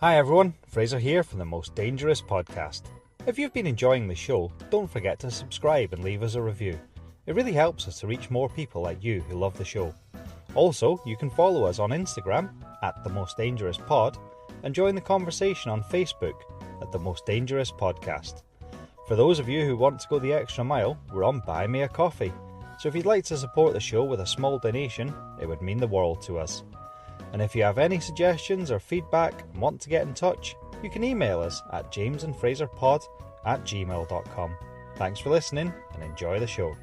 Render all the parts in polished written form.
Hi everyone, Fraser here from the Most Dangerous Podcast. If you've been enjoying the show, don't forget to subscribe and leave us a review. It really helps us to reach more people like you who love the show. Also, you can follow us on Instagram at The Most Dangerous Pod and join the conversation on Facebook at The Most Dangerous Podcast. For those of you who want to go the extra mile, we're on Buy Me a Coffee. So if you'd like to support the show with a small donation, it would mean the world to us. And if you have any suggestions or feedback and want to get in touch, you can email us at jamesandfraserpod@gmail.com. Thanks for listening and enjoy the show.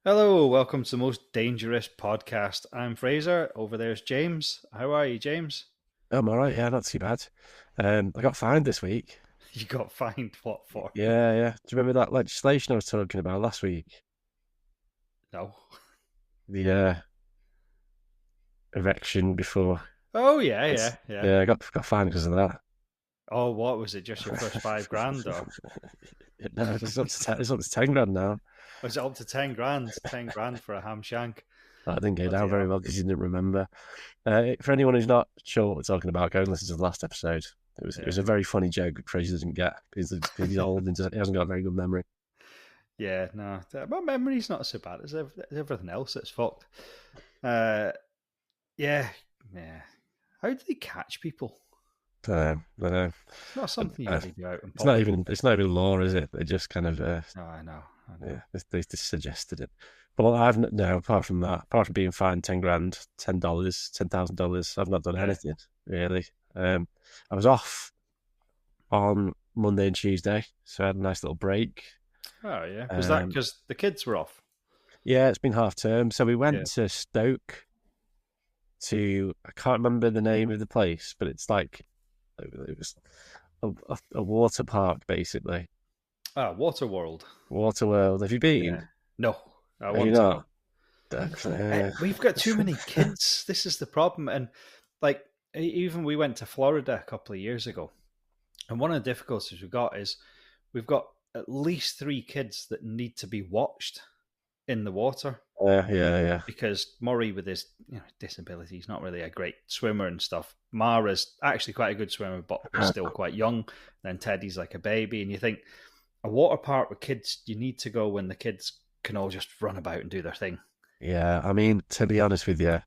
Hello, welcome to the Most Dangerous Podcast. I'm Fraser. Over there's James. How are you, James? I'm all right, yeah, not too bad. I got fined this week. You got fined what for? Yeah. Do you remember that legislation I was talking about last week? No. The erection before. Oh, yeah. Yeah, I got fined because of that. Oh, what was it? Just your first $5,000 or? No, it's up to 10 grand now. Was it up to 10 grand? 10 grand for a ham shank. That didn't go down very well because you didn't remember. For anyone who's not sure what we're talking about, go and listen to the last episode. It was a very funny joke that Fraser doesn't get because he's old and he hasn't got a very good memory. Yeah, no. My memory's not so bad as everything else that's fucked. Yeah. How do they catch people? I know. It's not something you really do out in public. It's not even law, is it? They just kind of. No, I know. Yeah, they just suggested it. But apart from being fined 10 grand, $10,000, I've not done anything really. I was off on Monday and Tuesday, so I had a nice little break. Oh yeah, was that because the kids were off? Yeah, it's been half term, so we went to Stoke. I can't remember the name of the place, but it's like it was a water park basically. Waterworld. Waterworld. Have you been? Yeah. No, I want to. We've got too many kids. This is the problem. And like, even we went to Florida a couple of years ago, and one of the difficulties we've got is we've got at least 3 kids that need to be watched in the water. Yeah. Because Murray, with his disability, he's not really a great swimmer and stuff. Mara's actually quite a good swimmer, but still quite young. Then Teddy's like a baby, and you think a water park with kids, you need to go when the kids can all just run about and do their thing. Yeah, I mean, to be honest with you,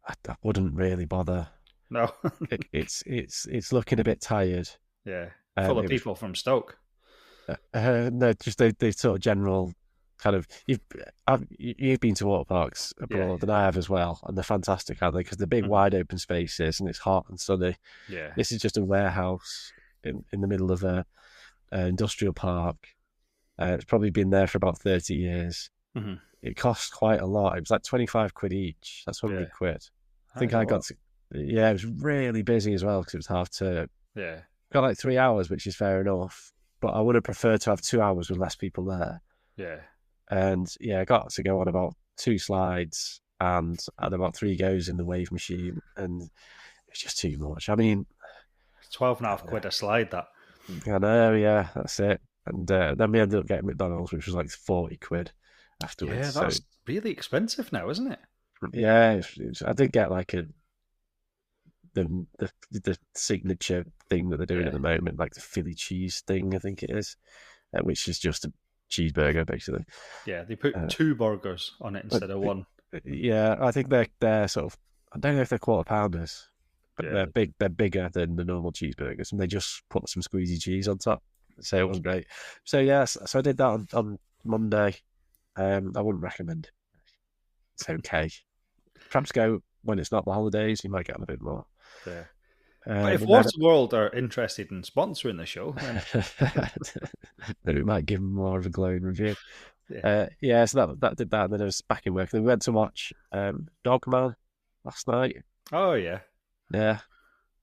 I wouldn't really bother. No, it's looking a bit tired. Yeah, full of people from Stoke. No, just the sort of general kind of. You've been to water parks abroad, and I have as well, and they're fantastic, aren't they? Because they're big, wide open spaces, and it's hot and sunny. Yeah, this is just a warehouse in the middle of a industrial park. It's probably been there for about 30 years. Mm-hmm. It cost quite a lot. It was like 25 quid each. That's £100. I think I got to. Yeah, it was really busy as well because it was half term. Yeah, got like 3 hours, which is fair enough. But I would have preferred to have 2 hours with less people there. Yeah, and I got to go on about 2 slides and had about 3 goes in the wave machine, and it's just too much. I mean, £12.50 a slide. That I know, yeah, that's it. And then we ended up getting McDonald's, which was like 40 quid afterwards. Yeah, that's really expensive now, isn't it? Yeah, I did get like the signature thing that they're doing at the moment, like the Philly cheese thing, I think it is, which is just a cheeseburger basically. Yeah, they put 2 burgers on it instead of 1. Yeah, I think they're sort of. I don't know if they're quarter pounders, but they're big. They're bigger than the normal cheeseburgers, and they just put some squeezy cheese on top. So it wasn't great. So yes, so I did that on Monday. I wouldn't recommend. It's okay. Perhaps go when it's not the holidays. You might get on a bit more. Yeah. But if Waterworld are interested in sponsoring the show, then we might give them more of a glowing review. So that did that, and then I was back in work. And then we went to watch Dogman last night. Oh yeah.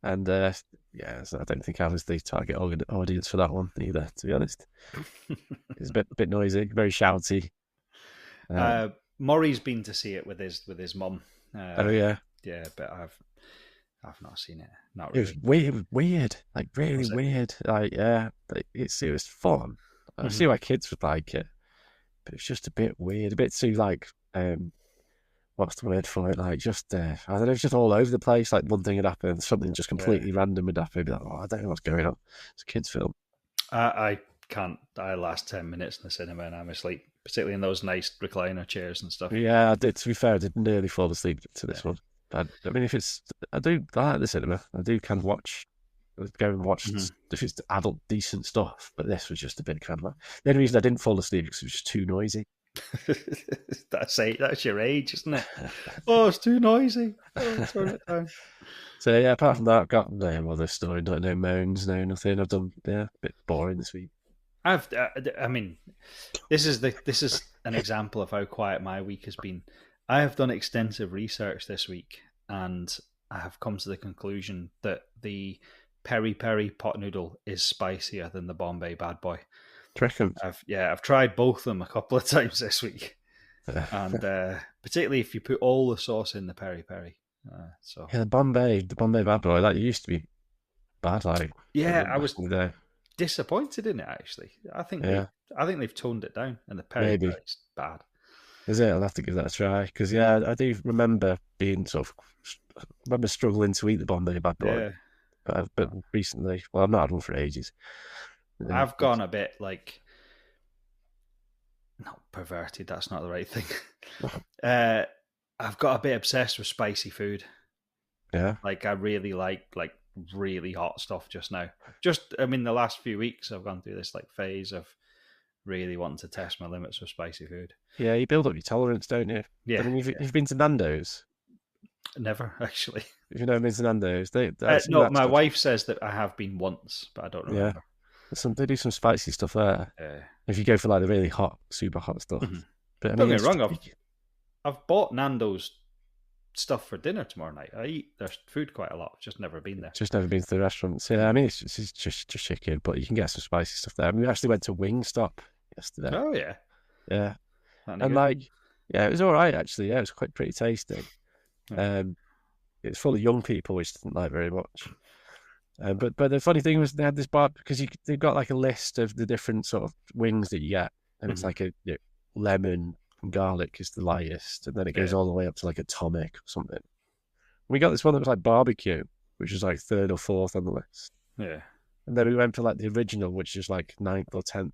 And so I don't think I was the target audience for that one either, to be honest. It's a bit noisy, very shouty. Murray's been to see it with his mum. Oh yeah, but I've not seen it. Not it really. was weird. It was weird, like really Was it? weird. Like but it was fun. I see why kids would like it, but it's just a bit weird, a bit too like what's the word for it? Like just I don't know, it's just all over the place. Like one thing would happen, something just completely random would happen. You'd be like, oh, I don't know what's going on. It's a kids' film. I can't. I last 10 minutes in the cinema and I'm asleep, particularly in those nice recliner chairs and stuff. Yeah, I did. To be fair, I did nearly fall asleep to this one. I mean, I like the cinema. I do kind of go and watch if it's adult decent stuff. But this was just a bit kind of. The only reason I didn't fall asleep because it was just too noisy. That's your age, isn't it? Oh, it's too noisy. Oh, turn it down. So yeah, apart from that, I've got no other story, no moans, no nothing. I've done a bit boring this week. I mean, this is an example of how quiet my week has been. I have done extensive research this week, and I have come to the conclusion that the peri peri pot noodle is spicier than the Bombay Bad Boy. I've tried both of them a couple of times this week, and particularly if you put all the sauce in the peri peri. The Bombay Bad Boy, that used to be bad. Like I was disappointed in it actually. I think they've toned it down, and the peri peri is bad. Is it? I'll have to give that a try because I do remember being struggling to eat the Bombay Bad Boy. But recently, well, I've not had one for ages. I've gone a bit like not perverted. That's not the right thing. I've got a bit obsessed with spicy food. Yeah, like I really like really hot stuff just now. The last few weeks I've gone through this like phase of really wanting to test my limits with spicy food. Yeah, you build up your tolerance, don't you? Yeah. I mean, you've been to Nando's. Never actually. If you know been to Nando's, my wife says that I have been once, but I don't remember. Yeah, they do some spicy stuff there. If you go for like the really hot, super hot stuff. But don't get me wrong, I've bought Nando's stuff for dinner tomorrow night. I eat their food quite a lot. Just never been there. Just never been to the restaurants. Yeah, I mean it's just chicken, but you can get some spicy stuff there. I mean, we actually went to Wingstop yesterday. Oh yeah, yeah, and it was all right actually. Yeah, it was quite pretty tasty. It's full of young people, which didn't like very much. But the funny thing was they had this bar because they've got like a list of the different sort of wings that you get, and it's like a lemon and garlic is the lightest, and then it goes all the way up to like atomic or something. We got this one that was like barbecue, which was like 3rd or 4th on the list. Yeah, and then we went for like the original, which is like 9th or 10th,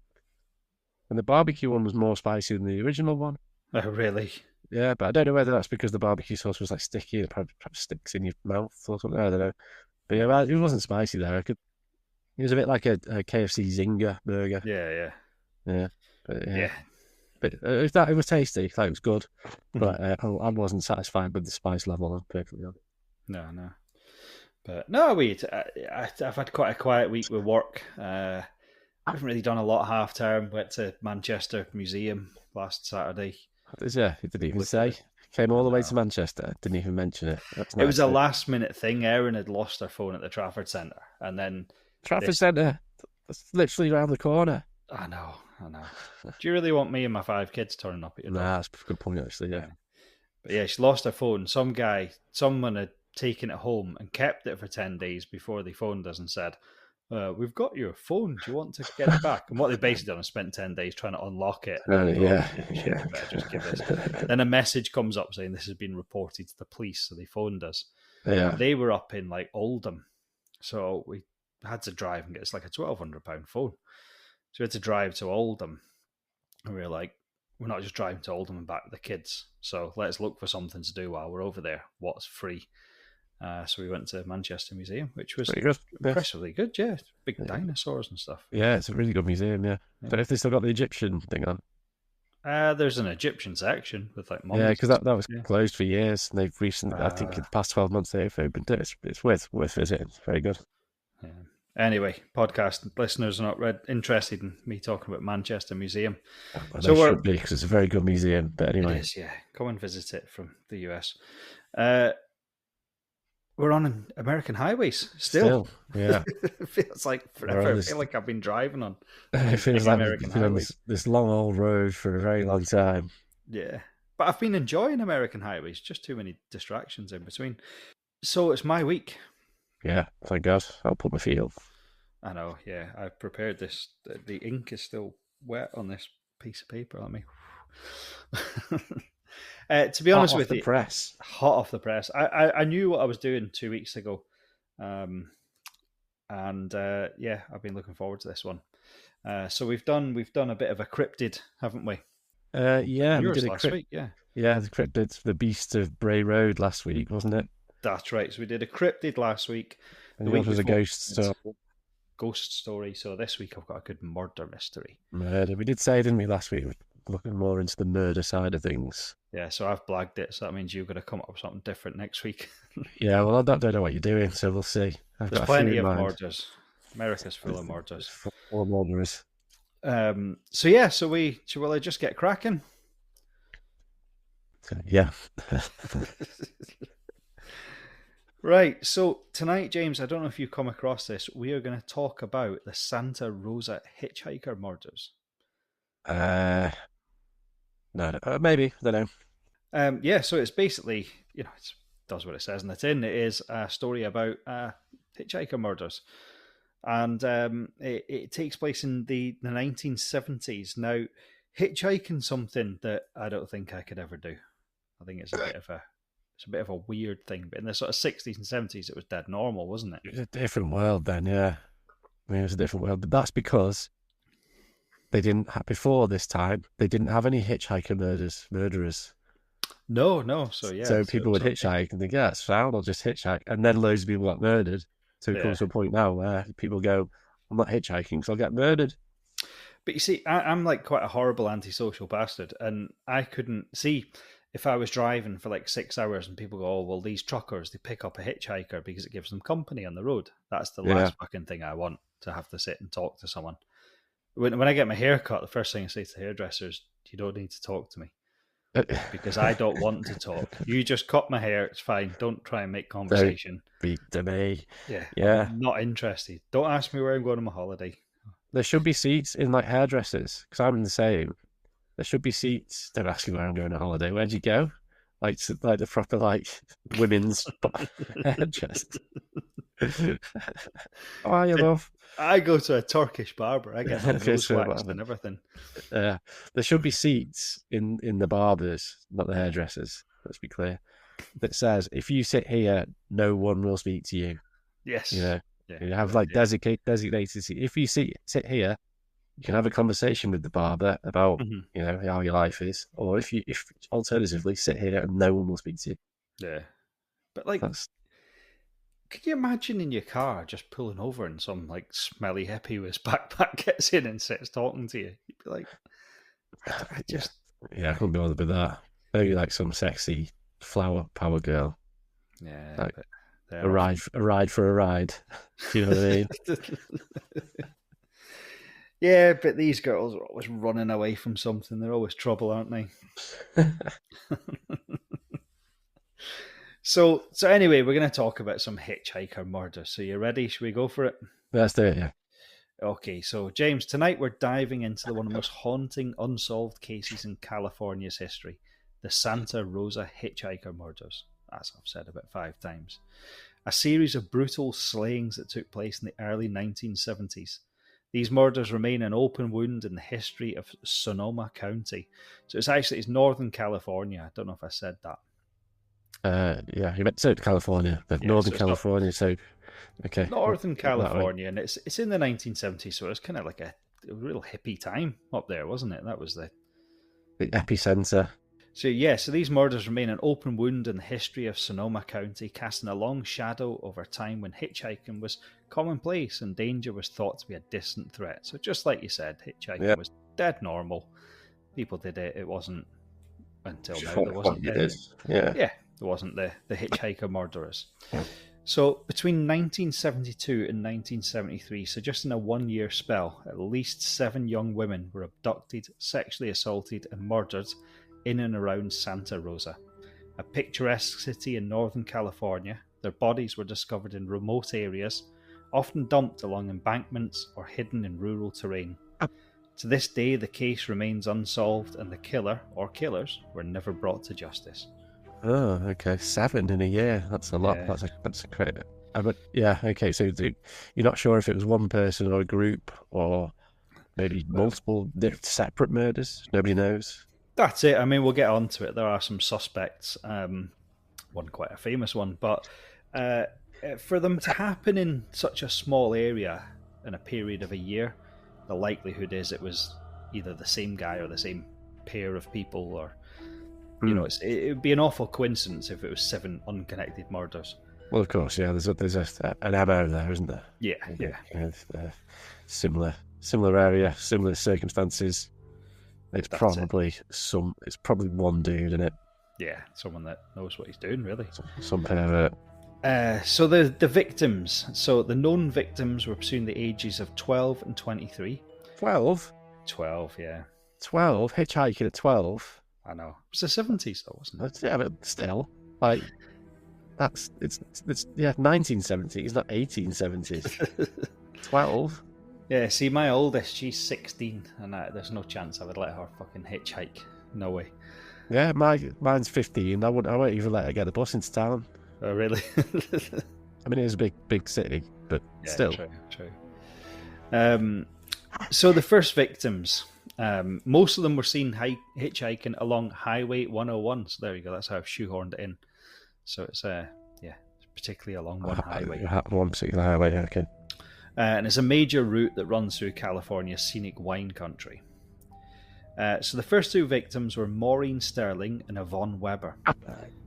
and the barbecue one was more spicy than the original one. Oh really? Yeah, but I don't know whether that's because the barbecue sauce was like sticky, it perhaps sticks in your mouth or something. I don't know. But yeah, well, it wasn't spicy there. It was a bit like a KFC Zinger burger. Yeah. But it was tasty. I thought it was good, but I wasn't satisfied with the spice level. I'm perfectly honest. No. But no, I've had quite a quiet week with work. I haven't really done a lot half term. Went to Manchester Museum last Saturday. It didn't even say. Came all the way to Manchester. Didn't even mention it. Nice. It was a last minute thing. Erin had lost her phone at the Trafford Centre, and then Centre. That's literally around the corner. I know. Do you really want me and my 5 kids turning up at your door? Nah, that's a good point actually. Yeah. But yeah, she lost her phone. Someone had taken it home and kept it for 10 days before they phoned us and said, we've got your phone. Do you want to get it back? And what they've basically done is spent 10 days trying to unlock it. Just give this. Then a message comes up saying this has been reported to the police. So they phoned us. Yeah. They were up in like Oldham. So we had to drive and get it's like a £1,200 phone. So we had to drive to Oldham. And we were like, we're not just driving to Oldham and back with the kids. So let's look for something to do while we're over there. What's free? So we went to Manchester Museum, which was impressively good. Yeah, big dinosaurs and stuff. Yeah, it's a really good museum. Yeah, but if they still got the Egyptian thing on, there's an Egyptian section with like mummies. Yeah, because that was closed for years, and they've recently, I think, in the past 12 months they've opened it. It's worth visiting. It's very good. Yeah. Anyway, podcast listeners are not interested in me talking about Manchester Museum. Well, so should be because it's a very good museum. But anyway, it is. Yeah, come and visit it from the US. We're on American highways still. Yeah. It feels like forever. I feel like I've been driving on it these feels big like American we've been on highways. this long old road for a very long time. Yeah. But I've been enjoying American highways, just too many distractions in between. So it's my week. Yeah, thank God. I'll put my feet up. I know, yeah. I've prepared this. The ink is still wet on this piece of paper. Let me. To be honest with you, press. hot off the press. I knew what I was doing 2 weeks ago, and yeah, I've been looking forward to this one. So we've done a bit of a cryptid, haven't we? Yeah, we Yours did last week. Yeah, the cryptid, the Beast of Bray Road last week, wasn't it? that's right. So we did a cryptid last week. And The yours week was a before, ghost story. Ghost story. So this week I've got a good murder mystery. Murder. We did say, didn't we, last week? We're looking more into the murder side of things. Yeah, so I've blagged it. So that means you're going to come up with something different next week. Yeah, well, I don't know what you're doing, so we'll see. There's plenty of murders. America's full of murders. Full of murderers. So yeah, will I just get cracking? Yeah. Right, so tonight, James, I don't know if you come across this, we are going to talk about the Santa Rosa Hitchhiker Murders. No, maybe, I don't know. Yeah, so it's basically, it does what it says in the tin. It is a story about hitchhiker murders. And it takes place in the 1970s. Now, hitchhiking something that I don't think I could ever do. I think it's a bit of a weird thing. But in the sort of 60s and 70s, it was dead normal, wasn't it? It was a different world then, yeah. I mean, it was a different world. But that's because they didn't have, before this time, they didn't have any hitchhiker murderers. No. So, yeah. So people would hitchhike and think, yeah, it's found, I'll just hitchhike. And then loads of people got murdered. So it comes to a point now where people go, I'm not hitchhiking because I'll get murdered. But you see, I'm like quite a horrible antisocial bastard. And I couldn't see if I was driving for like 6 hours and people go, oh, well, these truckers, they pick up a hitchhiker because it gives them company on the road. That's the last fucking thing I want, to have to sit and talk to someone. When I get my hair cut, the first thing I say to the hairdresser is, you don't need to talk to me. Because I don't want to talk. You just cut my hair, it's fine. Don't try and make conversation. Speak to me. Yeah. I'm not interested. Don't ask me where I'm going on my holiday. There should be seats in like hairdressers, because I'm the same. There should be seats. Don't ask me where I'm going on holiday. Where'd you go? Like the proper like women's hairdressers. How are you, love? I go to a Turkish barber. I get my nose waxed and everything. There should be seats in the barbers, not the hairdressers. Let's be clear. That says, if you sit here, no one will speak to you. Yes. You have like designated seats. If you sit here, you can have a conversation with the barber about how your life is, or if alternatively sit here and no one will speak to you. Yeah, but like, can you imagine in your car just pulling over and some like smelly hippie with his backpack gets in and sits talking to you? You'd be like, I couldn't be bothered with that. Maybe like some sexy flower power girl. Yeah, like a ride for a ride. Do you know what I mean? Yeah, but these girls are always running away from something. They're always trouble, aren't they? So anyway, we're going to talk about some hitchhiker murders. So you ready? Should we go for it? Let's do it, yeah. Okay, so James, tonight we're diving into one of the most haunting unsolved cases in California's history, the Santa Rosa Hitchhiker Murders, as I've said about 5 times. A series of brutal slayings that took place in the early 1970s. These murders remain an open wound in the history of Sonoma County. So it's Northern California. I don't know if I said that. Yeah, you meant Southern California, but Northern California. So, okay, Northern California, and it's in the 1970s. So it's kind of like a real hippie time up there, wasn't it? That was the epicenter. So these murders remain an open wound in the history of Sonoma County, casting a long shadow over a time when hitchhiking was commonplace and danger was thought to be a distant threat. So just like you said, hitchhiking was dead normal. People did it. It wasn't until now. There wasn't there wasn't the hitchhiker murderers. So between 1972 and 1973, so just in a 1-year spell, at least 7 young women were abducted, sexually assaulted and murdered in and around Santa Rosa, a picturesque city in Northern California Their bodies were discovered in remote areas, often dumped along embankments or hidden in rural terrain. To this day, the case remains unsolved, and the killer or killers were never brought to justice. Oh, okay. 7 in a year. That's a lot. Yeah. That's a credit. But yeah, okay. So you're not sure if it was one person or a group or maybe multiple separate murders? Nobody knows. That's it. I mean, we'll get on to it. There are some suspects. One quite a famous one, but for them to happen in such a small area in a period of a year, the likelihood is it was either the same guy or the same pair of people, or it would be an awful coincidence if it was 7 unconnected murders. Well, of course, yeah. There's an MO there, isn't there? Yeah. Similar area, similar circumstances. It's probably one dude, isn't it? Yeah, someone that knows what he's doing, really. Some pervert. So the victims. So the known victims were between the ages of 12 and 23. 12? 12, yeah. 12? Hitchhiking at 12? I know. It was the 70s, though, wasn't it? Yeah, but still, like, it's 1970s, not 1870s. 12? Yeah, see, my oldest, she's 16, and there's no chance I would let her fucking hitchhike. No way. Yeah, mine's 15. I won't even let her get the bus into town. Oh, really? I mean, it is a big city, but still. True. So the first victims, most of them were seen hitchhiking along Highway 101. So there you go. That's how I've shoehorned it in. So it's particularly along one highway. One particular highway, okay. And it's a major route that runs through California's scenic wine country. So the first 2 victims were Maureen Sterling and Yvonne Weber.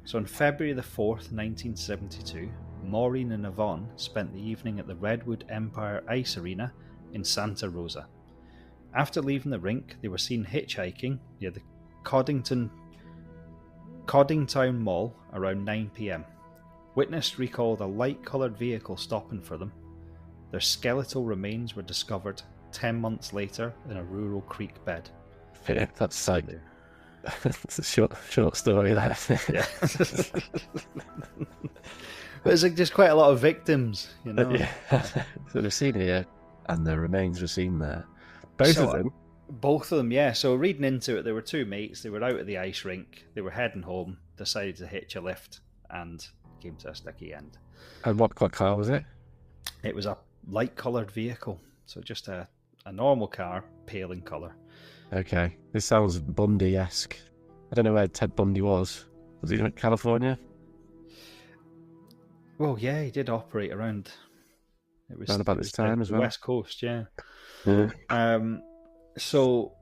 So on February the 4th, 1972, Maureen and Yvonne spent the evening at the Redwood Empire Ice Arena in Santa Rosa. After leaving the rink, they were seen hitchhiking near the Coddingtown Mall around 9 p.m. Witnesses recalled a light-coloured vehicle stopping for them. Their skeletal remains were discovered 10 months later in a rural creek bed. Yeah, that's sight. It's a short story, that. Yeah. But it's like just quite a lot of victims, you know. Yeah. So they're seen here, and the remains were seen there. Both of them? Both of them, yeah. So reading into it, there were 2 mates. They were out at the ice rink. They were heading home, decided to hitch a lift, and came to a sticky end. And what car was it? It was a light-coloured vehicle. So just a normal car, pale in colour. Okay. This sounds Bundy-esque. I don't know where Ted Bundy was. Was he in California? Well, yeah, he did operate around. It was around about this time as well. West Coast, yeah. Yeah. So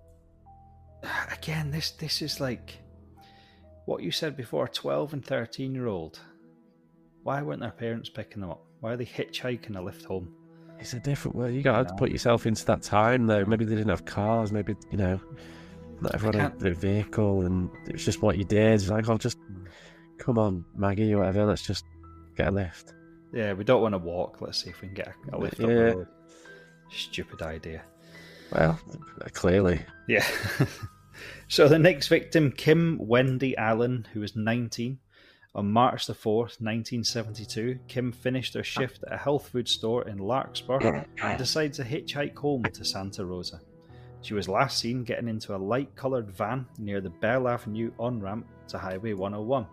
again, this is like what you said before. 12 and 13-year-old. Why weren't their parents picking them up? Why are they hitchhiking a lift home? It's a different way. You got to put yourself into that time, though. Maybe they didn't have cars. Maybe not everyone had a vehicle, and it was just what you did. It's like, just come on, Maggie, or whatever. Let's just get a lift. Yeah, we don't want to walk. Let's see if we can get a lift up the road. Stupid idea. Well, clearly. Yeah. So the next victim, Kim Wendy Allen, who was 19. On March the 4th, 1972, Kim finished her shift at a health food store in Larkspur and decided to hitchhike home to Santa Rosa. She was last seen getting into a light-coloured van near the Bell Avenue on-ramp to Highway 101.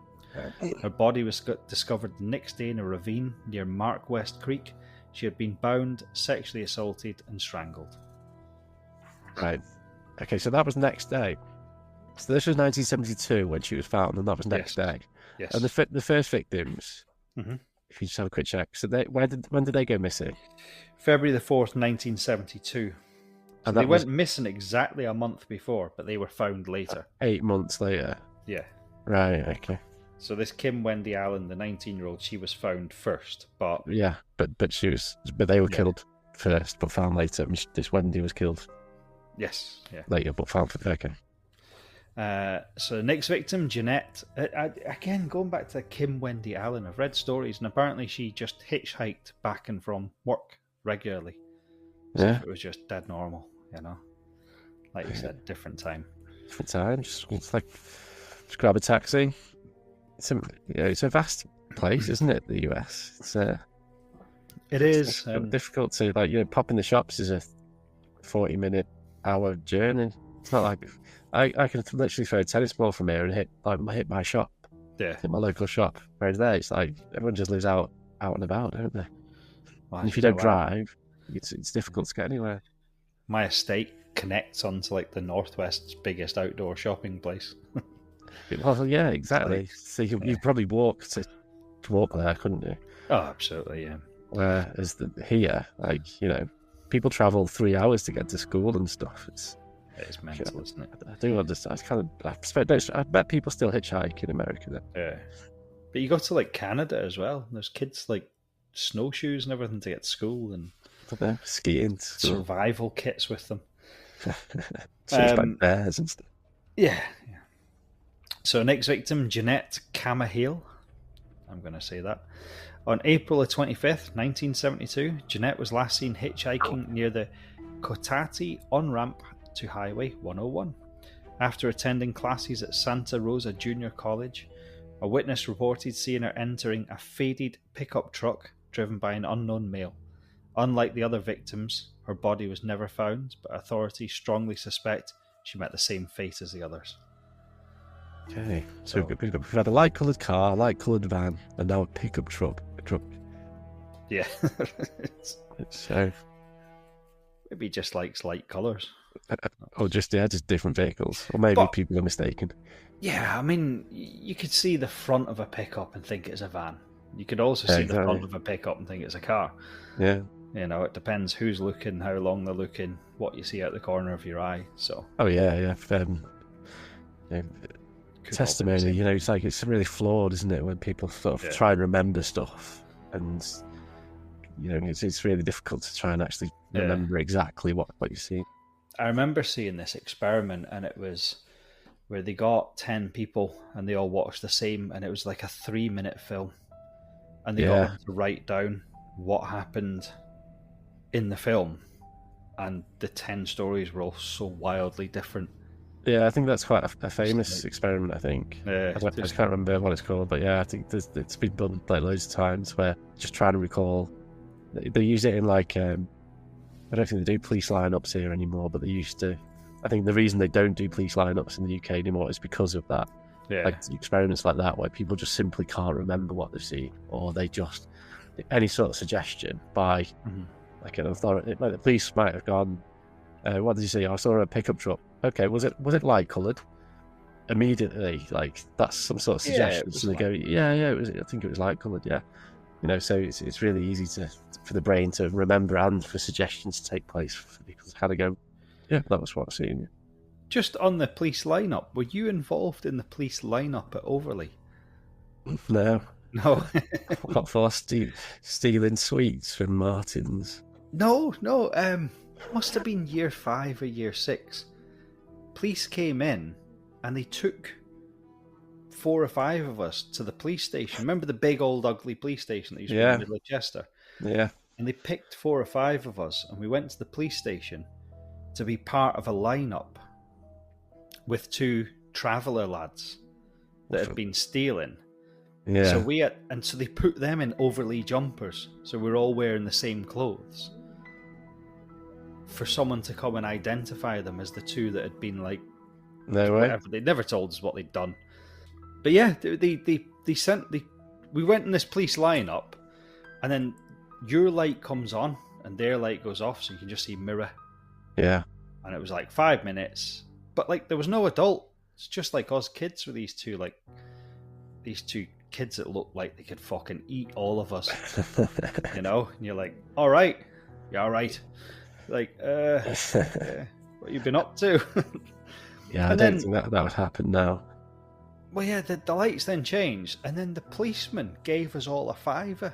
Her body was discovered the next day in a ravine near Mark West Creek. She had been bound, sexually assaulted, and strangled. Right. Okay, so that was next day. So this was 1972 when she was found, and that was next day. Yes. And the first victims, if you just have a quick check, so when did they go missing? February the 4th, 1972. So they went missing exactly a month before, but they were found later. 8 months later. Yeah. Right. Okay. So this Kim Wendy Allen, the 19-year-old, she was found first, but but they were killed first, but found later. This Wendy was killed. Yes. Yeah. Later, but found for okay. So the next victim, Jeanette. Again, going back to Kim Wendy Allen, I've read stories, and apparently she just hitchhiked back and from work regularly. So it was just dead normal, like you said, different time. Just grab a taxi. It's a vast place, isn't it? The US. It is difficult to pop in the shops is a 40-minute hour journey. It's not like I can literally throw a tennis ball from here and hit my shop. Yeah. Hit my local shop. Whereas there, it's like everyone just lives out and about, don't they? Well, and if you don't drive, it's difficult to get anywhere. My estate connects onto like the Northwest's biggest outdoor shopping place. Well, yeah, exactly. So you probably walk there, couldn't you? Oh, absolutely, yeah. Whereas here, people travel 3 hours to get to school and stuff. It's mental, isn't it? I do understand. I bet people still hitchhike in America then. Yeah. But you go to like Canada as well. And there's kids like snowshoes and everything to get to school and skiing, survival kits with them. Like bears and stuff. Yeah. So next victim, Jeanette Camahale. I'm going to say that. On April the 25th, 1972, Jeanette was last seen hitchhiking near the Cotati on-ramp to Highway 101. After attending classes at Santa Rosa Junior College, a witness reported seeing her entering a faded pickup truck driven by an unknown male. Unlike the other victims, her body was never found, but authorities strongly suspect she met the same fate as the others. Okay, so we've had a light-coloured car, a light-coloured van, and now a pickup truck. Yeah. So maybe just likes light colours. Just different vehicles. Or maybe people are mistaken. Yeah, I mean, you could see the front of a pickup and think it's a van. You could also see the front of a pickup and think it's a car. Yeah. It depends who's looking, how long they're looking, what you see out the corner of your eye. So. Oh yeah. Testimony, it's really flawed, isn't it, when people sort of try and remember stuff, and it's really difficult to try and actually remember exactly what you see. I remember seeing this experiment, and it was where they got 10 people and they all watched the same, and it was like a 3-minute film, and they got them to write down what happened in the film, and the 10 stories were all so wildly different. Yeah, I think that's quite a famous experiment, I think. Yeah, I can't remember what it's called, but yeah, I think it's been done like loads of times where just trying to recall. They use it in like, I don't think they do police lineups here anymore, but they used to. I think the reason they don't do police lineups in the UK anymore is because of that. Yeah. Like experiments like that where people just simply can't remember what they've seen, or they just, any sort of suggestion by like an authority, like the police might have gone, what did you see? I saw a pickup truck. Okay, was it light coloured? Immediately, like that's some sort of suggestion. So they go, it was. I think it was light coloured. Yeah, so it's really easy for the brain to remember and for suggestions to take place for people to kind of go, yeah, that was what I've seen. Just on the police lineup, were you involved in the police lineup at Overley? No. What for stealing sweets from Martin's? No. Must have been year 5 or year 6. Police came in and they took 4 or 5 of us to the police station. Remember the big old ugly police station that used to be in the middle of Chester? Yeah. And they picked 4 or 5 of us and we went to the police station to be part of a lineup with 2 traveller lads that had been stealing. Yeah. So they put them in Overley jumpers, so we're all wearing the same clothes, for someone to come and identify them as the 2 that had been like, no way. Whatever. They never told us what they'd done. But yeah, we went in this police lineup, and then your light comes on and their light goes off, so you can just see mirror. Yeah. And it was like 5 minutes, but like there was no adult. It's just like us kids with these two kids that looked like they could fucking eat all of us. And you're like, all right, yeah, all right. Like, what you been up to? Yeah, I don't think that would happen now. Well, yeah, the lights then changed, and then the policeman gave us all a £5.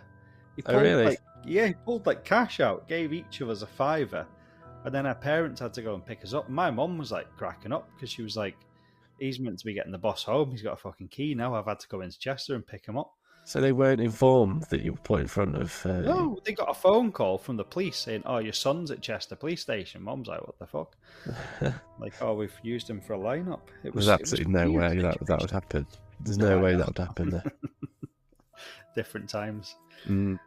Oh, really? He pulled like cash out, gave each of us a £5, and then our parents had to go and pick us up. My mum was like cracking up because she was like, he's meant to be getting the bus home. He's got a fucking key now. I've had to go into Chester and pick him up. So they weren't informed that you were put in front of... No, they got a phone call from the police saying, oh, your son's at Chester police station. Mum's like, what the fuck? Like, oh, we've used him for a lineup. There's absolutely no way that would happen. There's no way that would happen there. different times. Mm.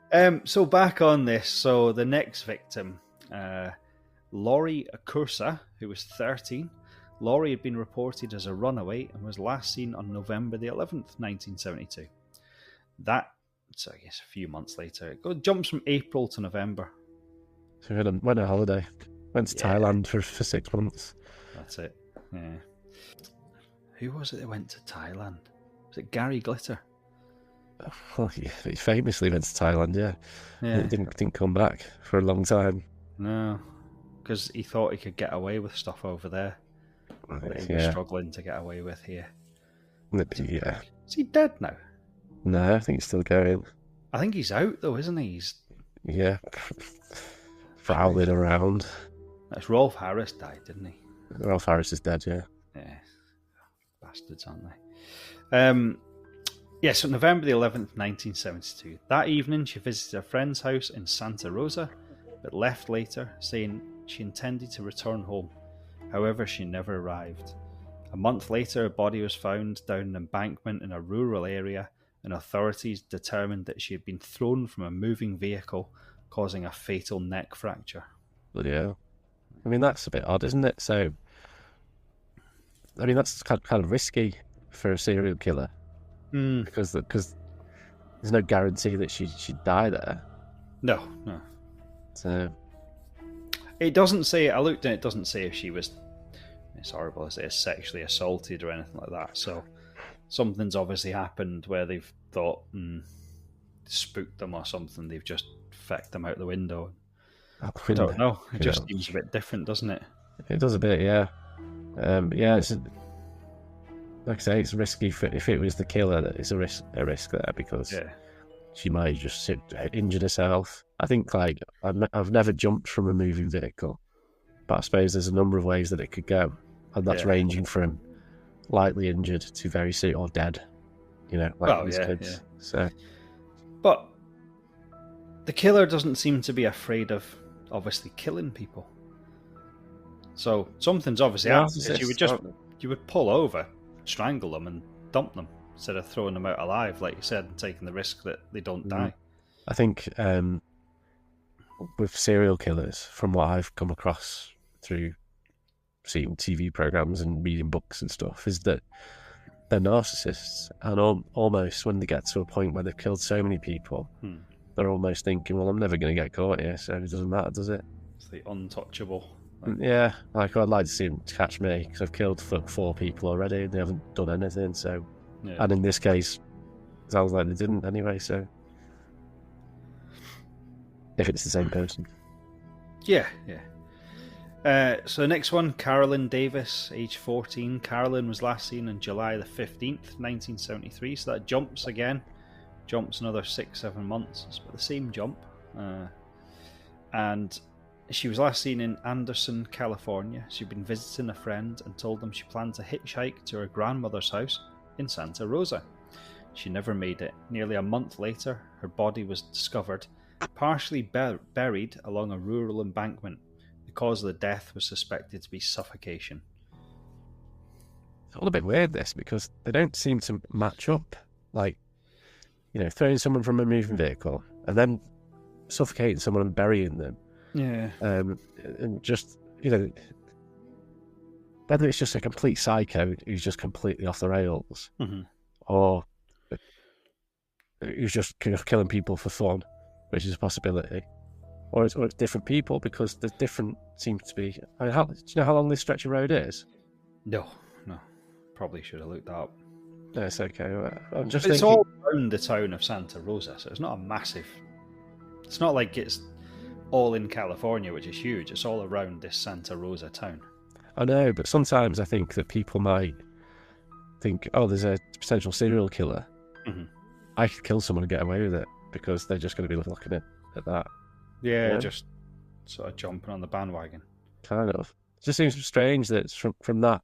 So back on this. So the next victim, Laurie Accursa, who was 13. Laurie had been reported as a runaway and was last seen on November the 11th, 1972. So I guess a few months later. It jumps from April to November. So we went on holiday. Went to Thailand for 6 months. That's it. Yeah. Who was it that went to Thailand? Was it Gary Glitter? Well, he famously went to Thailand, yeah. He didn't come back for a long time. No, because he thought he could get away with stuff over there. But he was struggling to get away with here. Yeah. Is he dead now? No, I think he's still going. I think he's out though, isn't he? Yeah. Prowling around. That's Rolf Harris died, didn't he? Rolf Harris is dead, yeah. Yeah. Bastards, aren't they? So November the 11th, 1972. That evening, she visited a friend's house in Santa Rosa, but left later, saying she intended to return home. However, she never arrived. A month later, her body was found down an embankment in a rural area, and authorities determined that she had been thrown from a moving vehicle, causing a fatal neck fracture. Bloody hell. I mean, that's a bit odd, isn't it? So, I mean, that's kind of risky for a serial killer. Because there's no guarantee that she'd die there. No. So it doesn't say. I looked and it doesn't say if she was. It's horrible. Is sexually assaulted or anything like that? So something's obviously happened where they've thought spooked them or something. They've just fecked them out the window. I don't know. It just seems a bit different, doesn't it? It does a bit, yeah. It's like I say, it's risky. If it was the killer, it's a risk there because she might just injured herself. I think I've never jumped from a moving vehicle, but I suppose there's a number of ways that it could go, and that's ranging from lightly injured to very sick or dead. You know, like these kids. Yeah. So, but the killer doesn't seem to be afraid of obviously killing people. So something's obviously happened. You would pull over, strangle them, and dump them instead of throwing them out alive, like you said, and taking the risk that they don't die. I think with serial killers, from what I've come across through seeing TV programs and reading books and stuff, is that they're narcissists, and almost when they get to a point where they've killed so many people, they're almost thinking, well, I'm never going to get caught here, so it doesn't matter, does it? It's the untouchable. Yeah, like I'd like to see them catch me, because I've killed 4 people already and they haven't done anything, so... Yeah. And in this case, it sounds like they didn't anyway, so... If it's the same person. Yeah. So the next one, Carolyn Davis, age 14. Carolyn was last seen on July the 15th, 1973, so that jumps another 6-7 months. It's about the same jump. And she was last seen in Anderson, California. She'd been visiting a friend and told them she planned to hitchhike to her grandmother's house in Santa Rosa. She never made it. Nearly a month later, her body was discovered, partially buried along a rural embankment. The cause of the death was suspected to be suffocation. It's all a bit weird, this, because they don't seem to match up. Like, throwing someone from a moving vehicle and then suffocating someone and burying them. Yeah. And just, whether it's just a complete psycho who's just completely off the rails, or who's just killing people for fun, which is a possibility, or it's different people, because the different seems to be... do you know how long this stretch of road is? No. Probably should have looked that up. No, it's okay. It's all around the town of Santa Rosa, so it's not a massive... It's not like it's all in California, which is huge. It's all around this Santa Rosa town. I know, but sometimes I think that people might think, oh, there's a potential serial killer. I could kill someone and get away with it, because they're just going to be looking at that. Yeah, just sort of jumping on the bandwagon. Kind of. It just seems strange that it's from that,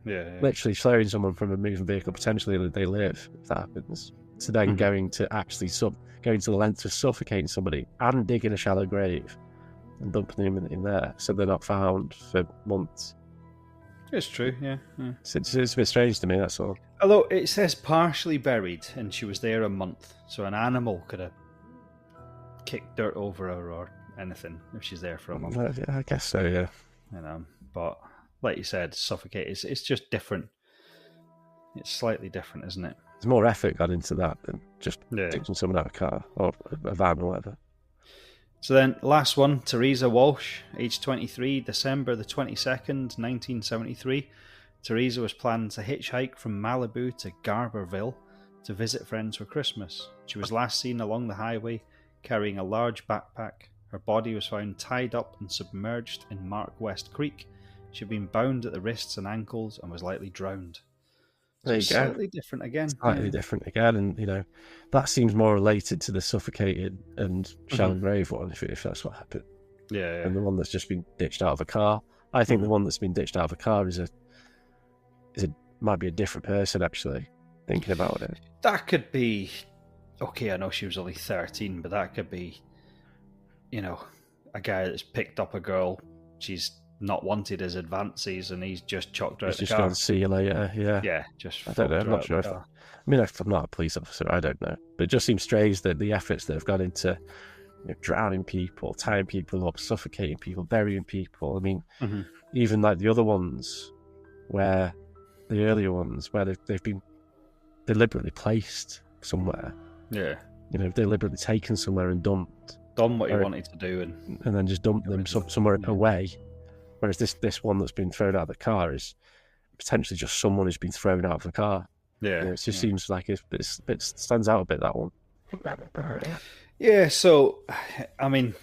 literally throwing someone from a moving vehicle, potentially that they live, if that happens, to then going to the length of suffocating somebody and digging a shallow grave and dumping them in there so they're not found for months. It's true, yeah. It's a bit strange to me, that's all. Although it says partially buried, and she was there a month, so an animal could have kicked dirt over her or anything if she's there for a month. Yeah, I guess so, yeah. But like you said, suffocated. It's just different. It's slightly different, isn't it? There's more effort gone into that than just taking someone out of a car or a van or whatever. So then, last one, Teresa Walsh, age 23, December the 22nd, 1973. Teresa was planning to hitchhike from Malibu to Garberville to visit friends for Christmas. She was last seen along the highway carrying a large backpack. Her body was found tied up and submerged in Mark West Creek. She had been bound at the wrists and ankles and was likely drowned. There you go. Slightly different again. Slightly different again, and that seems more related to the suffocated and shell and grave one, if that's what happened. Yeah. And the one that's just been ditched out of a car. I think the one that's been ditched out of a car might be a different person, actually, thinking about it. That could be, okay, I know she was only 13, but that could be, a guy that's picked up a girl, she's not wanted as advances, and he's just chucked her out the car. He's just gone, see you later, yeah. Yeah, just I don't know, I'm not sure if... if I'm not a police officer, I don't know. But it just seems strange that the efforts that have gone into drowning people, tying people up, suffocating people, burying people. I mean, even like the other ones, the earlier ones, where they've been deliberately placed somewhere. Yeah. Deliberately taken somewhere and dumped. Done what you wanted to do. And then just dumped them somewhere away. Whereas this one that's been thrown out of the car is potentially just someone who's been thrown out of the car. Yeah. It just seems like it stands out a bit, that one. Yeah, so, I mean,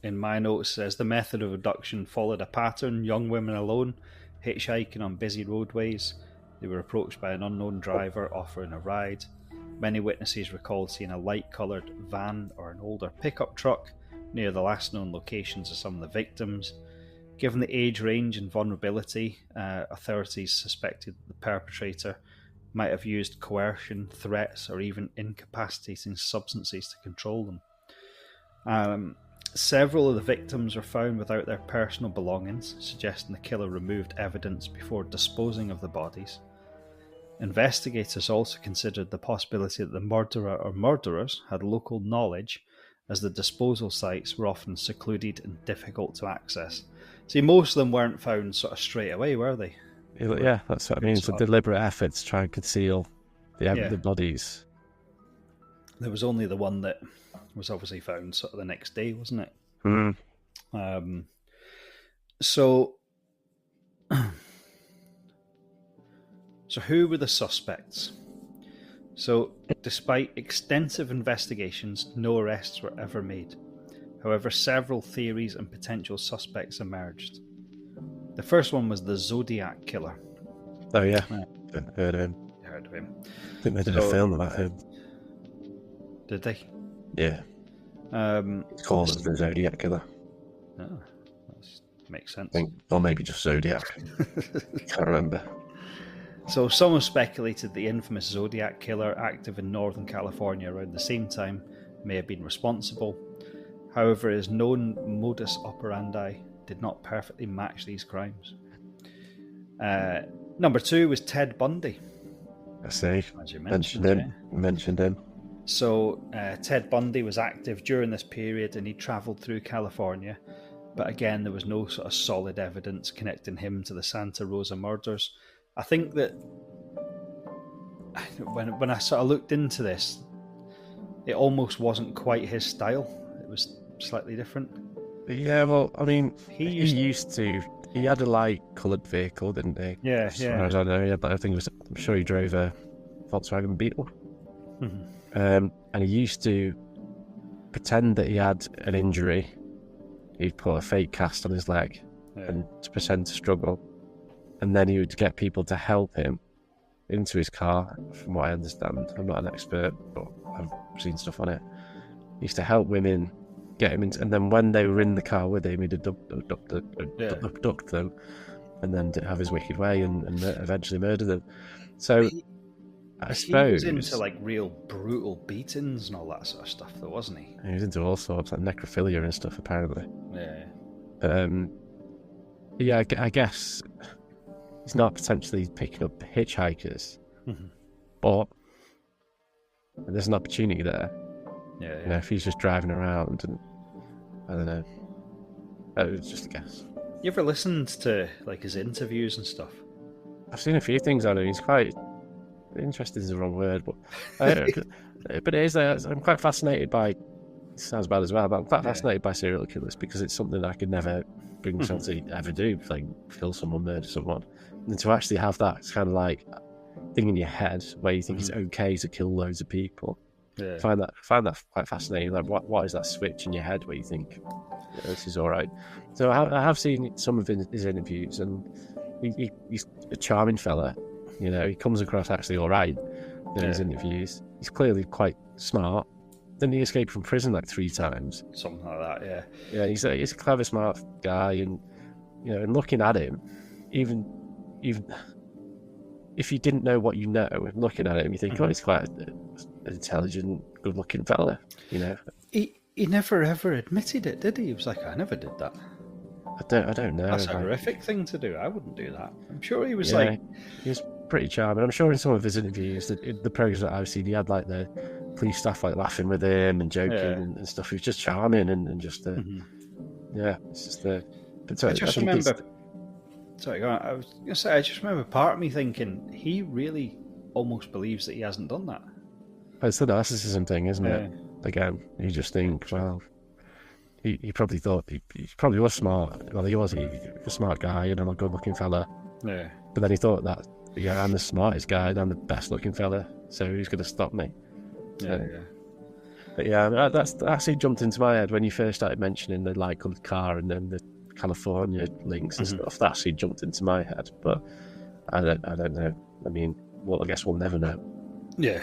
in my notes, it says the method of abduction followed a pattern. Young women alone, hitchhiking on busy roadways. They were approached by an unknown driver offering a ride. Many witnesses recalled seeing a light-coloured van or an older pickup truck near the last known locations of some of the victims. Given the age range and vulnerability, authorities suspected the perpetrator might have used coercion, threats, or even incapacitating substances to control them. Several of the victims were found without their personal belongings, suggesting the killer removed evidence before disposing of the bodies. Investigators also considered the possibility that the murderer or murderers had local knowledge, as the disposal sites were often secluded and difficult to access. See, most of them weren't found sort of straight away, were they? Yeah, that's what I mean. It's a deliberate effort to try and conceal the bodies. There was only the one that was obviously found sort of the next day, wasn't it? So who were the suspects? So, despite extensive investigations, no arrests were ever made. However, several theories and potential suspects emerged. The first one was the Zodiac Killer. Oh, yeah. Heard of him. Heard of him. I think they did a film about him. Did they? Yeah. It's called the Zodiac Killer. Oh, that makes sense. Or maybe just Zodiac. Can't remember. So some have speculated the infamous Zodiac Killer, active in Northern California around the same time, may have been responsible. However, his known modus operandi did not perfectly match these crimes. Number 2 was Ted Bundy. I see. As you mentioned him. So Ted Bundy was active during this period, and he travelled through California. But again, there was no sort of solid evidence connecting him to the Santa Rosa murders. I think that when I sort of looked into this, it almost wasn't quite his style. It was slightly different. Yeah, well, I mean, he had a light coloured vehicle, didn't he? Yeah, as far as I know, yeah, but I'm sure he drove a Volkswagen Beetle. And he used to pretend that he had an injury. He'd put a fake cast on his leg and to pretend to struggle. And then he would get people to help him into his car, from what I understand. I'm not an expert, but I've seen stuff on it. He used to help women get him into, and then when they were in the car with him, he'd abduct them, and then have his wicked way and eventually murder them. So I suppose he was into like real brutal beatings and all that sort of stuff, though, wasn't he? He was into all sorts, like necrophilia and stuff, apparently. Yeah. Yeah, I guess he's not potentially picking up hitchhikers, Mm-hmm. but there's an opportunity there. Yeah. You know, if he's just driving around and I don't know. It was just a guess. You ever listened to like his interviews and stuff? I've seen a few things on him. He's quite interested is the wrong word, but but it is. I'm quite fascinated by. It sounds bad as well, but I'm quite fascinated by serial killers because it's something that I could never bring myself to ever do, like kill someone, murder someone, and to actually have that kind of like thing in your head where you think it's okay to kill loads of people. Yeah. I find that quite fascinating. Like, what is that switch in your head where you think this is all right? So I have seen some of his interviews, and he's a charming fella. You know, he comes across actually all right in his interviews. He's clearly quite smart. Didn't he escape from prison like 3 times? Something like that, yeah. Yeah, he's a clever, smart guy, and you know, and looking at him, even if you didn't know what you know, and looking at him, you think, oh, he's quite an intelligent, good-looking fella. You know, He never ever admitted it, did he? He was like, I never did that. I don't know. That's a horrific thing to do. I wouldn't do that. I'm sure he was he was pretty charming. I'm sure in some of his interviews, the programs that I've seen, he had like the police staff like laughing with him and joking and stuff. He was just charming and just it's just but sorry, I just remember. Sorry, go on. I was gonna say, I just remember part of me thinking he really almost believes that he hasn't done that. It's the narcissism thing, isn't it? Again, you just think, well, he probably thought he probably was smart. Well, he was a smart guy and a good-looking fella. Yeah. But then he thought that, yeah, I'm the smartest guy, I'm the best-looking fella, so who's going to stop me? But yeah, that's actually jumped into my head when you first started mentioning the light-coloured car and then the California links and stuff. That actually jumped into my head, but I don't know. I mean, well, I guess we'll never know. Yeah.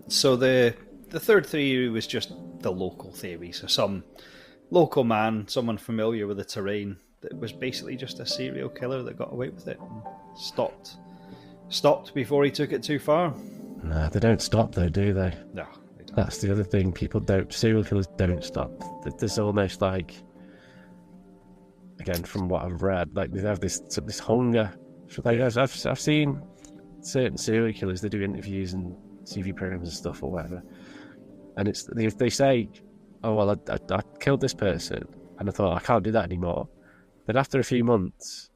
So the third theory was just the local theory. So some local man, someone familiar with the terrain, that was basically just a serial killer that got away with it and stopped before he took it too far. No, they don't stop though, do they? No, they don't. That's the other thing. Serial killers don't stop. There's almost like, again, from what I've read, like they have this hunger. Like I've seen certain serial killers, they do interviews and TV programs and stuff or whatever, and they say, oh well, I killed this person and I thought I can't do that anymore. Then after a few months,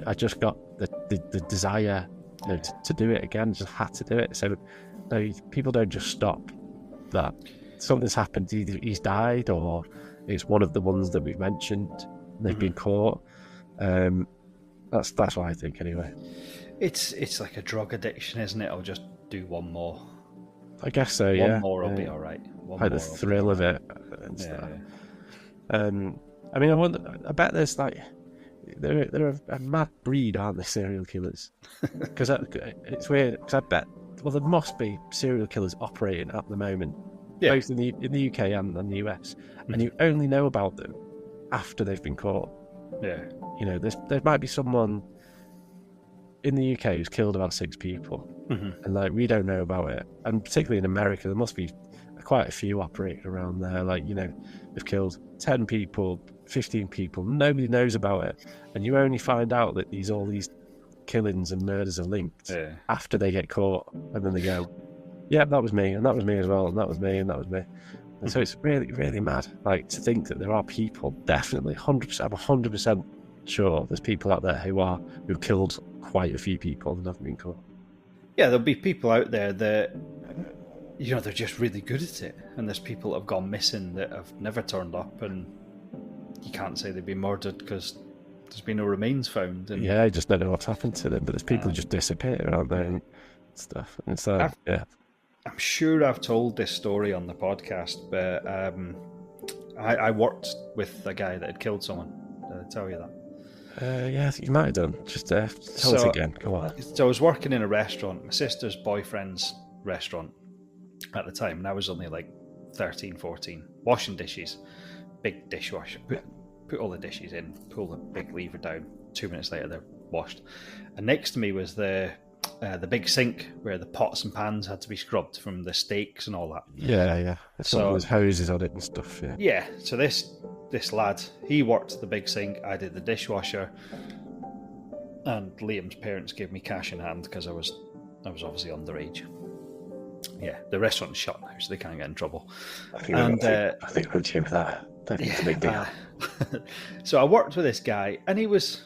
I just got the desire, you know, to do it again. Just had to do it. So no, people don't just stop that. Something's happened. Either he's died or it's one of the ones that we've mentioned. And they've been caught. That's what I think anyway. It's like a drug addiction, isn't it? I'll just do one more. I guess so. Yeah. One more will be all right. Like the thrill of it and stuff. I mean, I bet there's like they're a mad breed, aren't they? Serial killers. Because it's weird. Because I bet there must be serial killers operating at the moment, both in the UK and the US, and you only know about them after they've been caught. Yeah. You know, there might be someone in the UK who's killed about 6 people, and like we don't know about it. And particularly in America, there must be quite a few operating around there. Like, you know, they've killed 10 people, 15 people. Nobody knows about it, and you only find out that all these killings and murders are linked after they get caught, and then they go, "Yeah, that was me, and that was me as well, and that was me, and that was me." And so it's really, really mad. Like, to think that there are people, definitely, 100%, I'm 100% sure there's people out there who've killed quite a few people and haven't been caught. Yeah, there'll be people out there that, you know, they're just really good at it. And there's people that have gone missing that have never turned up, and you can't say they've been murdered because there's been no remains found. And yeah, I just don't know what's happened to them, but there's people who just disappear, aren't there, and stuff. And it's I'm sure I've told this story on the podcast, but I worked with a guy that had killed someone. Did I tell you that? Yeah, I think you might have done. Just tell us again. Go on. So I was working in a restaurant, my sister's boyfriend's restaurant at the time, and I was only like 13, 14, washing dishes, big dishwasher, put all the dishes in, pull the big lever down, 2 minutes later they're washed. And next to me was the big sink where the pots and pans had to be scrubbed from the steaks and all that. Yeah. So there's hoses on it and stuff. Yeah. So this lad, he worked the big sink, I did the dishwasher. And Liam's parents gave me cash in hand because I was obviously underage. Yeah, the restaurant's shut now, so they can't get in trouble. I think I'm okay with that. I don't think it's a big deal. So I worked with this guy, and it's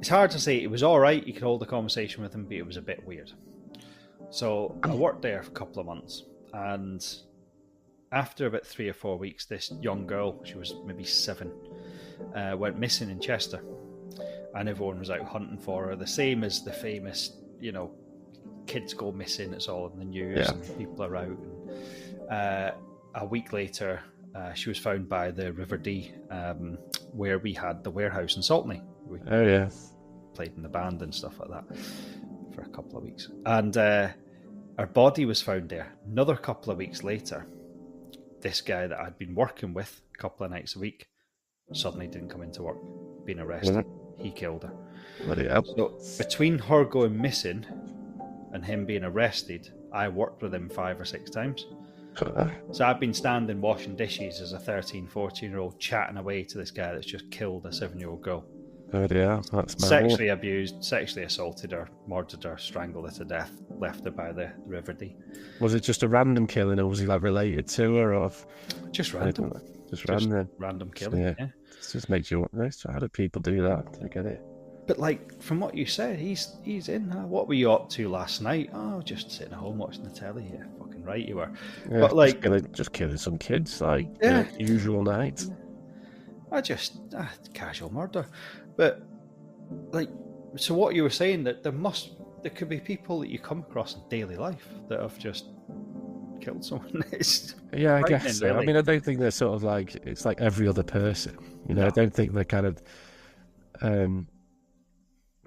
hard to say. It was all right. You could hold a conversation with him, but it was a bit weird. So I worked there for a couple of months, and after about 3 or 4 weeks, this young girl, she was maybe 7, went missing in Chester. And everyone was out hunting for her, the same as the famous, kids go missing. It's all in the news, and people are out. And, a week later, she was found by the River Dee, where we had the warehouse in Saltney. We played in the band and stuff like that for a couple of weeks. And her body was found there. Another couple of weeks later, this guy that I'd been working with a couple of nights a week suddenly didn't come into work, being arrested. He killed her. Bloody hell. So between her going missing and him being arrested, I worked with him 5 or 6 times. So I've been standing washing dishes as a 13, 14-year-old chatting away to this guy that's just killed a 7-year-old girl. Oh yeah, that's sexually abused, sexually assaulted her, murdered her, strangled her to death, left her by the River Dee. Was it just a random killing, or was he related to her, or just random? Just random. Random killing. Yeah. It just makes you wonder, how do people do that? I get it. But from what you said, he's in. What were you up to last night? Oh, just sitting at home watching the telly. Yeah, fucking right you were. Yeah, but just killing some kids, usual night. Casual murder. But so what you were saying, that there could be people that you come across in daily life that have just killed someone. Yeah, I guess so. Really. I mean, I don't think they're sort of it's like every other person. No. I don't think they're kind of.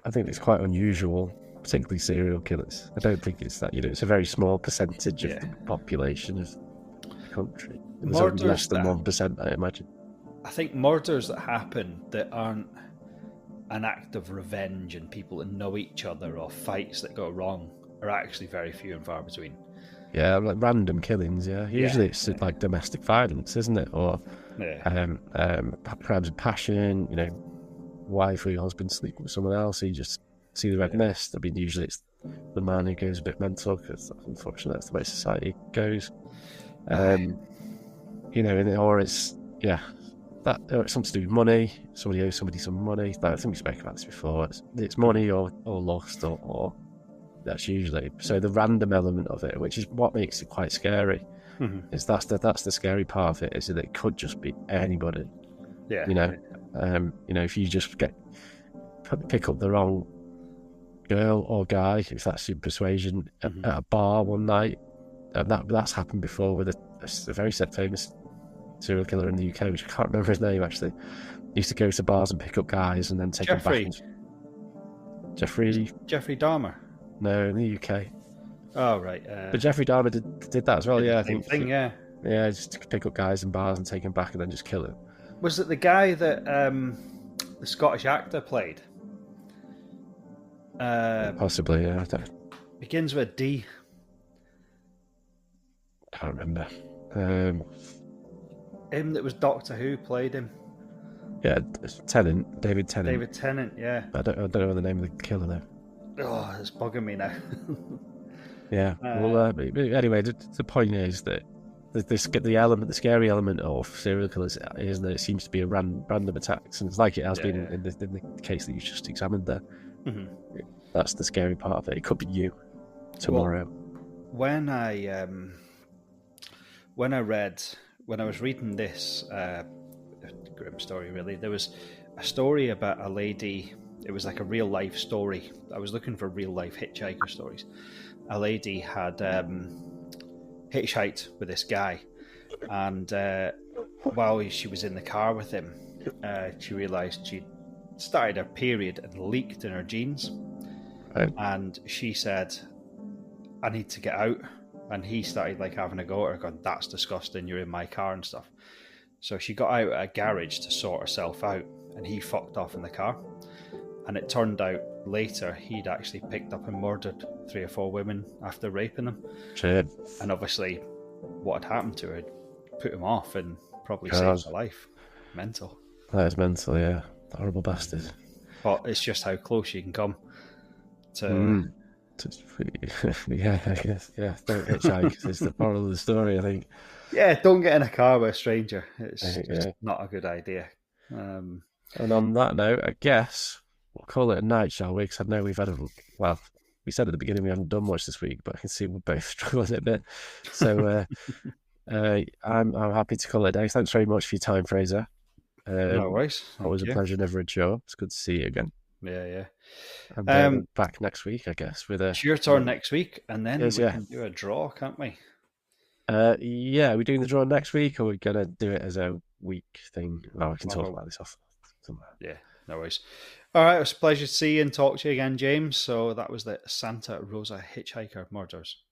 I think it's quite unusual, particularly serial killers. I don't think it's that. It's a very small percentage of the population of the country. It's only less than 1%, I imagine. I think murders that happen that aren't an act of revenge and people that know each other, or fights that go wrong, are actually very few and far between. Yeah, like random killings, Usually it's like domestic violence, isn't it? Or crimes of passion, wife or your husband sleeping with someone else, so you just see the red mist. I mean, usually it's the man who goes a bit mental, because unfortunately that's the way society goes. Or it's, that, or it's something to do with money. Somebody owes somebody some money. I think we spoke about this before. It's money or lust, or that's usually. So the random element of it, which is what makes it quite scary, is that's the scary part of it, is that it could just be anybody. Yeah. If you just pick up the wrong girl or guy, if that's your persuasion, at a bar one night, and that's happened before with a very famous serial killer in the UK, which I can't remember his name actually. He used to go to bars and pick up guys and then take them back. Jeffrey Dahmer? No, in the UK. Oh, right. But Jeffrey Dahmer did that as well, I think. Yeah, just to pick up guys in bars and take them back and then just kill them. Was it the guy that the Scottish actor played? Possibly, yeah. I don't... Begins with a D. Can't remember. Him that was Doctor Who played him. Yeah, Tennant, David Tennant. David Tennant, yeah. I don't know the name of the killer though. Oh, it's bugging me now. Yeah. Anyway, the point is that the scary element of serial killers is that it seems to be a random attacks, and it's like it has been in the case that you just examined there. That's the scary part of it. It could be you tomorrow. When I was reading this grim story, really, there was a story about a lady. It was like a real life story. I was looking for real life hitchhiker stories. A lady had hitchhiked with this guy, and while she was in the car with him, she realised she'd started her period and leaked in her jeans. Right. And she said, "I need to get out." And he started having a go at her, going, "That's disgusting, you're in my car," and stuff. So she got out at a garage to sort herself out, and he fucked off in the car. And it turned out later he'd actually picked up and murdered 3 or 4 women after raping them. Shit. And obviously what had happened to her had put him off and probably saved her life. Mental. That is mental, yeah. Horrible bastard. but it's just how close you can come to. Yeah, I guess. Yeah, don't hitchhike. Is the moral of the story, I think. Yeah, don't get in a car with a stranger. It's Yeah. just not a good idea. And on that note, I guess we'll call it a night, shall we? Because I know we've had we said at the beginning we haven't done much this week, but I can see we're both struggling a bit. So I'm happy to call it a day. Thanks very much for your time, Fraser. No worries. Always a pleasure, never a chore. It's good to see you again. Yeah. And we're back next week, I guess. It's your turn next week, and then we can do a draw, can't we? Yeah, are we doing the draw next week, or are we going to do it as a week thing? Well, we can talk about this off somewhere. Yeah, no worries. All right, it was a pleasure to see you and talk to you again, James. So that was the Santa Rosa Hitchhiker Murders.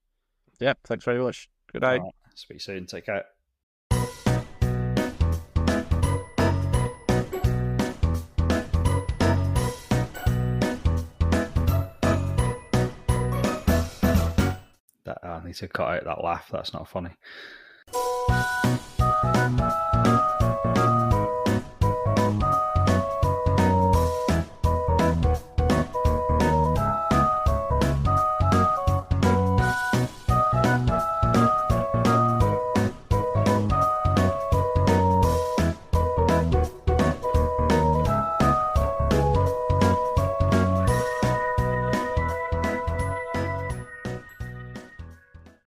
Yeah, thanks very much. Good night. Right, speak soon. Take care. I need to cut out that laugh. That's not funny.